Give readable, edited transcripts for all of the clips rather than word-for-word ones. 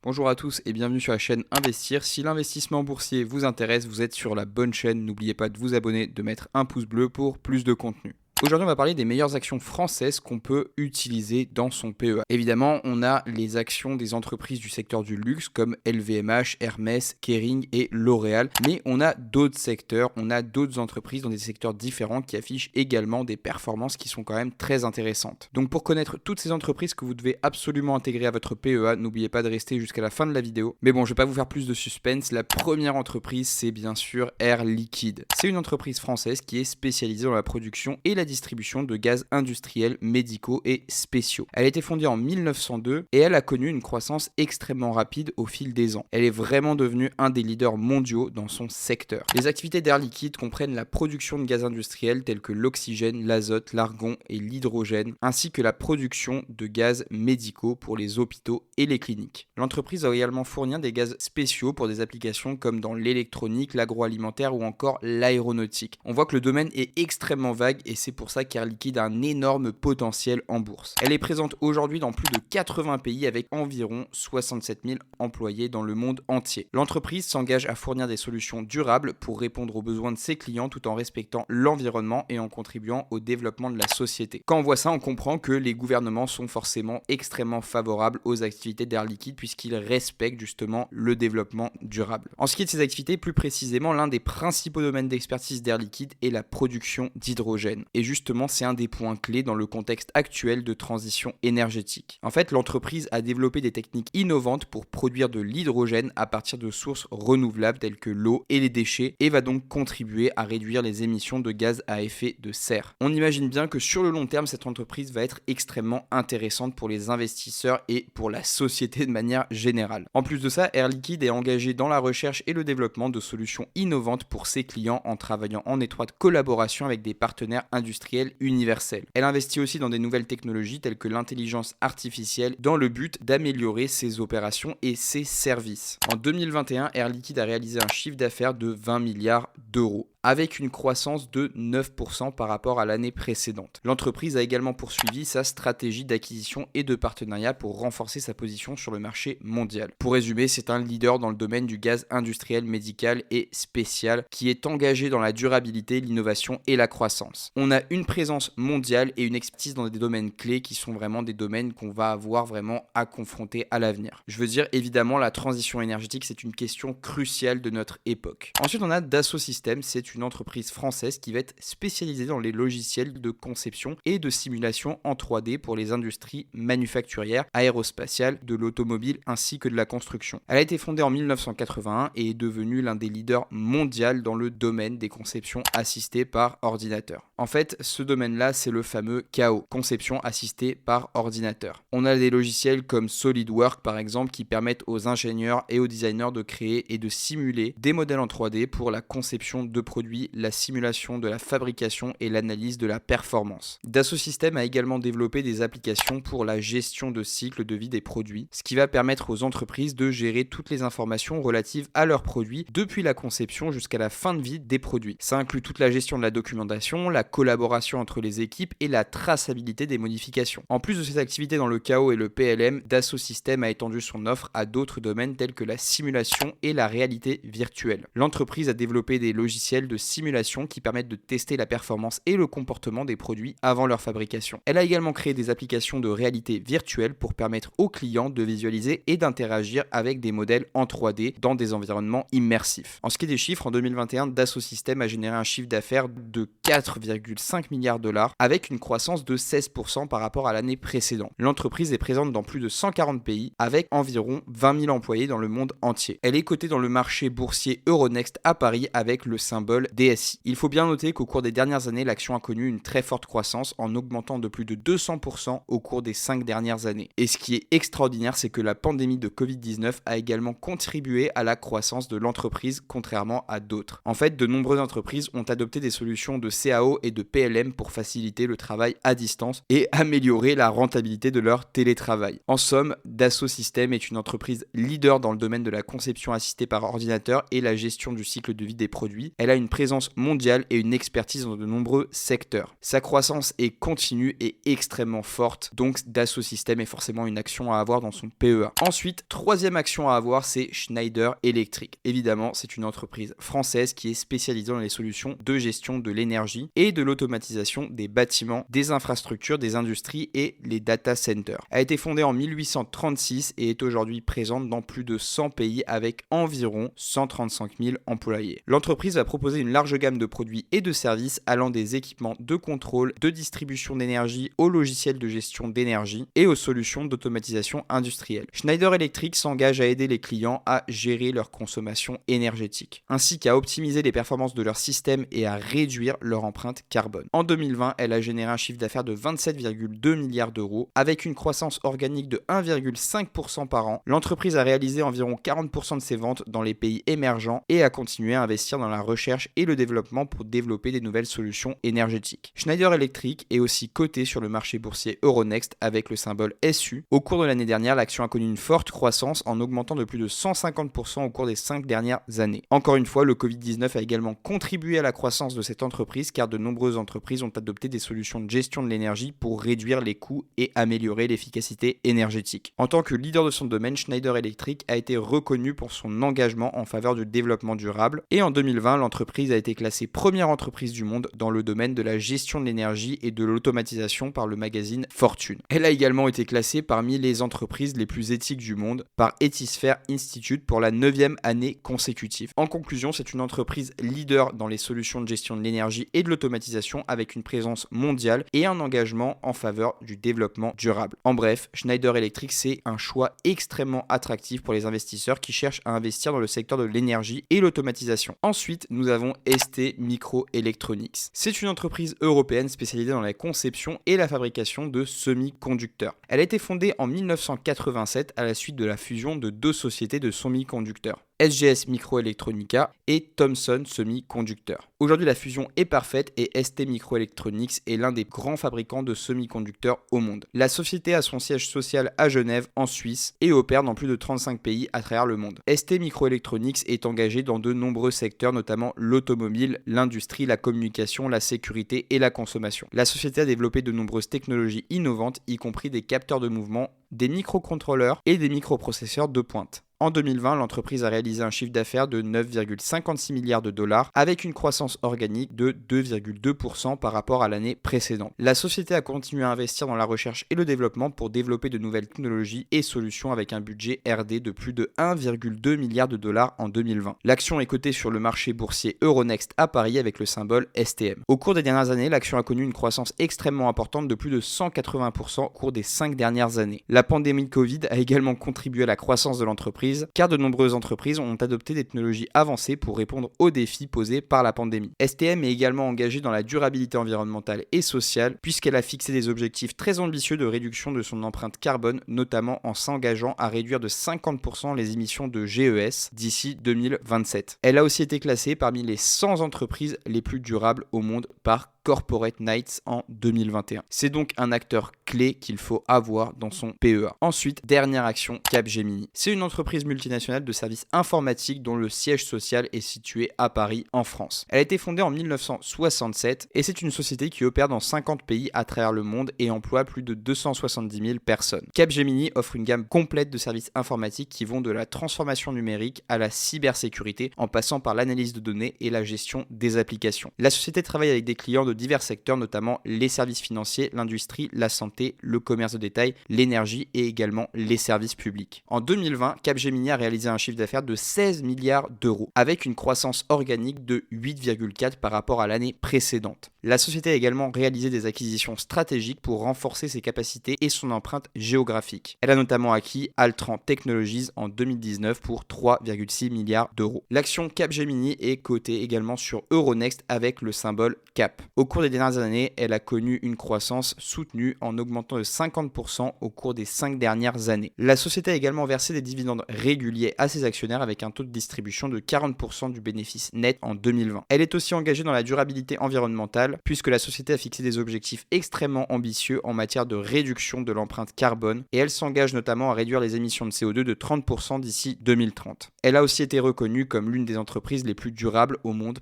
Bonjour à tous et bienvenue sur la chaîne Investir. Si l'investissement boursier vous intéresse, vous êtes sur la bonne chaîne. N'oubliez pas de vous abonner, de mettre un pouce bleu pour plus de contenu. Aujourd'hui, on va parler des meilleures actions françaises qu'on peut utiliser dans son PEA. Évidemment, on a les actions des entreprises du secteur du luxe comme LVMH, Hermès, Kering et L'Oréal. Mais on a d'autres secteurs, on a d'autres entreprises dans des secteurs différents qui affichent également des performances qui sont quand même très intéressantes. Donc pour connaître toutes ces entreprises que vous devez absolument intégrer à votre PEA, n'oubliez pas de rester jusqu'à la fin de la vidéo. Mais bon, je ne vais pas vous faire plus de suspense. La première entreprise, c'est bien sûr Air Liquide. C'est une entreprise française qui est spécialisée dans la production et la distribution de gaz industriels, médicaux et spéciaux. Elle a été fondée en 1902 et elle a connu une croissance extrêmement rapide au fil des ans. Elle est vraiment devenue un des leaders mondiaux dans son secteur. Les activités d'Air Liquide comprennent la production de gaz industriels tels que l'oxygène, l'azote, l'argon et l'hydrogène, ainsi que la production de gaz médicaux pour les hôpitaux et les cliniques. L'entreprise a également fourni des gaz spéciaux pour des applications comme dans l'électronique, l'agroalimentaire ou encore l'aéronautique. On voit que le domaine est extrêmement vague et c'est pour ça qu'Air Liquide a un énorme potentiel en bourse. Elle est présente aujourd'hui dans plus de 80 pays avec environ 67 000 employés dans le monde entier. L'entreprise s'engage à fournir des solutions durables pour répondre aux besoins de ses clients tout en respectant l'environnement et en contribuant au développement de la société. Quand on voit ça, on comprend que les gouvernements sont forcément extrêmement favorables aux activités d'Air Liquide puisqu'ils respectent justement le développement durable. En ce qui est de ces activités, plus précisément, l'un des principaux domaines d'expertise d'Air Liquide est la production d'hydrogène. Et justement, c'est un des points clés dans le contexte actuel de transition énergétique. En fait, l'entreprise a développé des techniques innovantes pour produire de l'hydrogène à partir de sources renouvelables telles que l'eau et les déchets et va donc contribuer à réduire les émissions de gaz à effet de serre. On imagine bien que sur le long terme, cette entreprise va être extrêmement intéressante pour les investisseurs et pour la société de manière générale. En plus de ça, Air Liquide est engagé dans la recherche et le développement de solutions innovantes pour ses clients en travaillant en étroite collaboration avec des partenaires industrielle universelle. Elle investit aussi dans des nouvelles technologies telles que l'intelligence artificielle dans le but d'améliorer ses opérations et ses services. En 2021, Air Liquide a réalisé un chiffre d'affaires de 20 milliards d'euros, avec une croissance de 9% par rapport à l'année précédente. L'entreprise a également poursuivi sa stratégie d'acquisition et de partenariat pour renforcer sa position sur le marché mondial. Pour résumer, c'est un leader dans le domaine du gaz industriel, médical et spécial qui est engagé dans la durabilité, l'innovation et la croissance. On a une présence mondiale et une expertise dans des domaines clés qui sont vraiment des domaines qu'on va avoir vraiment à confronter à l'avenir. Je veux dire, évidemment, la transition énergétique, c'est une question cruciale de notre époque. Ensuite, on a Dassault Systèmes, c'est une entreprise française qui va être spécialisée dans les logiciels de conception et de simulation en 3D pour les industries manufacturières, aérospatiales, de l'automobile ainsi que de la construction. Elle a été fondée en 1981 et est devenue l'un des leaders mondiaux dans le domaine des conceptions assistées par ordinateur. En fait, ce domaine-là, c'est le fameux KO, conception assistée par ordinateur. On a des logiciels comme SolidWorks par exemple qui permettent aux ingénieurs et aux designers de créer et de simuler des modèles en 3D pour la conception de produits, la simulation de la fabrication et l'analyse de la performance. Dassault Systèmes a également développé des applications pour la gestion de cycle de vie des produits, ce qui va permettre aux entreprises de gérer toutes les informations relatives à leurs produits depuis la conception jusqu'à la fin de vie des produits. Ça inclut toute la gestion de la documentation, la collaboration entre les équipes et la traçabilité des modifications. En plus de ces activités dans le KO et le PLM, Dassault Systèmes a étendu son offre à d'autres domaines tels que la simulation et la réalité virtuelle. L'entreprise a développé des logiciels de simulation qui permettent de tester la performance et le comportement des produits avant leur fabrication. Elle a également créé des applications de réalité virtuelle pour permettre aux clients de visualiser et d'interagir avec des modèles en 3D dans des environnements immersifs. En ce qui est des chiffres, en 2021, Dassault Systèmes a généré un chiffre d'affaires de 4,5 milliards de dollars avec une croissance de 16% par rapport à l'année précédente. L'entreprise est présente dans plus de 140 pays avec environ 20 000 employés dans le monde entier. Elle est cotée dans le marché boursier Euronext à Paris avec le symbole DSI. Il faut bien noter qu'au cours des dernières années, l'action a connu une très forte croissance en augmentant de plus de 200% au cours des 5 dernières années. Et ce qui est extraordinaire, c'est que la pandémie de Covid-19 a également contribué à la croissance de l'entreprise, contrairement à d'autres. En fait, de nombreuses entreprises ont adopté des solutions de CAO et de PLM pour faciliter le travail à distance et améliorer la rentabilité de leur télétravail. En somme, Dassault Systèmes est une entreprise leader dans le domaine de la conception assistée par ordinateur et la gestion du cycle de vie des produits. Elle a une une présence mondiale et une expertise dans de nombreux secteurs. Sa croissance est continue et extrêmement forte, donc Dassault Systèmes est forcément une action à avoir dans son PEA. Ensuite, troisième action à avoir, c'est Schneider Electric. Évidemment, c'est une entreprise française qui est spécialisée dans les solutions de gestion de l'énergie et de l'automatisation des bâtiments, des infrastructures, des industries et les data centers. Elle a été fondée en 1836 et est aujourd'hui présente dans plus de 100 pays avec environ 135 000 employés. L'entreprise va proposer une large gamme de produits et de services allant des équipements de contrôle, de distribution d'énergie aux logiciels de gestion d'énergie et aux solutions d'automatisation industrielle. Schneider Electric s'engage à aider les clients à gérer leur consommation énergétique, ainsi qu'à optimiser les performances de leur système et à réduire leur empreinte carbone. En 2020, elle a généré un chiffre d'affaires de 27,2 milliards d'euros avec une croissance organique de 1,5% par an. L'entreprise a réalisé environ 40% de ses ventes dans les pays émergents et a continué à investir dans la recherche et le développement pour développer des nouvelles solutions énergétiques. Schneider Electric est aussi coté sur le marché boursier Euronext avec le symbole SU. Au cours de l'année dernière, l'action a connu une forte croissance en augmentant de plus de 150% au cours des 5 dernières années. Encore une fois, le Covid-19 a également contribué à la croissance de cette entreprise car de nombreuses entreprises ont adopté des solutions de gestion de l'énergie pour réduire les coûts et améliorer l'efficacité énergétique. En tant que leader de son domaine, Schneider Electric a été reconnu pour son engagement en faveur du développement durable et en 2020, l'entreprise a été classée première entreprise du monde dans le domaine de la gestion de l'énergie et de l'automatisation par le magazine Fortune. Elle a également été classée parmi les entreprises les plus éthiques du monde par Ethisphere Institute pour la 9e année consécutive. En conclusion, c'est une entreprise leader dans les solutions de gestion de l'énergie et de l'automatisation avec une présence mondiale et un engagement en faveur du développement durable. En bref, Schneider Electric, c'est un choix extrêmement attractif pour les investisseurs qui cherchent à investir dans le secteur de l'énergie et l'automatisation. Ensuite, nous avons ST Microelectronics. C'est une entreprise européenne spécialisée dans la conception et la fabrication de semi-conducteurs. Elle a été fondée en 1987 à la suite de la fusion de deux sociétés de semi-conducteurs, SGS Microelectronica et Thomson Semiconductor. Aujourd'hui, la fusion est parfaite et ST Microelectronics est l'un des grands fabricants de semi-conducteurs au monde. La société a son siège social à Genève, en Suisse, et opère dans plus de 35 pays à travers le monde. ST Microelectronics est engagé dans de nombreux secteurs, notamment l'automobile, l'industrie, la communication, la sécurité et la consommation. La société a développé de nombreuses technologies innovantes, y compris des capteurs de mouvement, des microcontrôleurs et des microprocesseurs de pointe. En 2020, l'entreprise a réalisé un chiffre d'affaires de 9,56 milliards de dollars avec une croissance organique de 2,2% par rapport à l'année précédente. La société a continué à investir dans la recherche et le développement pour développer de nouvelles technologies et solutions avec un budget R&D de plus de 1,2 milliard de dollars en 2020. L'action est cotée sur le marché boursier Euronext à Paris avec le symbole STM. Au cours des dernières années, l'action a connu une croissance extrêmement importante de plus de 180% au cours des 5 dernières années. La pandémie de Covid a également contribué à la croissance de l'entreprise car de nombreuses entreprises ont adopté des technologies avancées pour répondre aux défis posés par la pandémie. STM est également engagée dans la durabilité environnementale et sociale puisqu'elle a fixé des objectifs très ambitieux de réduction de son empreinte carbone, notamment en s'engageant à réduire de 50% les émissions de GES d'ici 2027. Elle a aussi été classée parmi les 100 entreprises les plus durables au monde par Corporate Knights en 2021. C'est donc un acteur clé qu'il faut avoir dans son PEA. Ensuite, dernière action, Capgemini. C'est une entreprise multinationale de services informatiques dont le siège social est situé à Paris, en France. Elle a été fondée en 1967 et c'est une société qui opère dans 50 pays à travers le monde et emploie plus de 270 000 personnes. Capgemini offre une gamme complète de services informatiques qui vont de la transformation numérique à la cybersécurité en passant par l'analyse de données et la gestion des applications. La société travaille avec des clients de divers secteurs, notamment les services financiers, l'industrie, la santé, le commerce de détail, l'énergie et également les services publics. En 2020, Capgemini a réalisé un chiffre d'affaires de 16 milliards d'euros, avec une croissance organique de 8,4 par rapport à l'année précédente. La société a également réalisé des acquisitions stratégiques pour renforcer ses capacités et son empreinte géographique. Elle a notamment acquis Altran Technologies en 2019 pour 3,6 milliards d'euros. L'action Capgemini est cotée également sur Euronext avec le symbole CAP. Au cours des dernières années, elle a connu une croissance soutenue en augmentant de 50% au cours des 5 dernières années. La société a également versé des dividendes réguliers à ses actionnaires avec un taux de distribution de 40% du bénéfice net en 2020. Elle est aussi engagée dans la durabilité environnementale puisque la société a fixé des objectifs extrêmement ambitieux en matière de réduction de l'empreinte carbone et elle s'engage notamment à réduire les émissions de CO2 de 30% d'ici 2030. Elle a aussi été reconnue comme l'une des entreprises les plus durables au monde.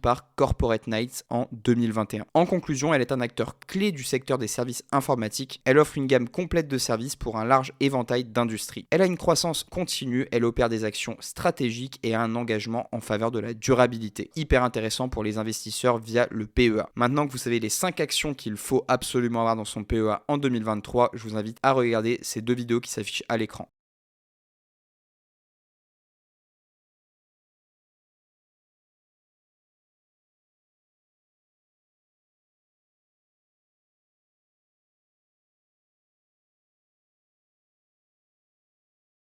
Par Corporate Knights en 2021. En conclusion, elle est un acteur clé du secteur des services informatiques. Elle offre une gamme complète de services pour un large éventail d'industries. Elle a une croissance continue, elle opère des actions stratégiques et a un engagement en faveur de la durabilité. Hyper intéressant pour les investisseurs via le PEA. Maintenant que vous savez les 5 actions qu'il faut absolument avoir dans son PEA en 2023, je vous invite à regarder ces 2 vidéos qui s'affichent à l'écran.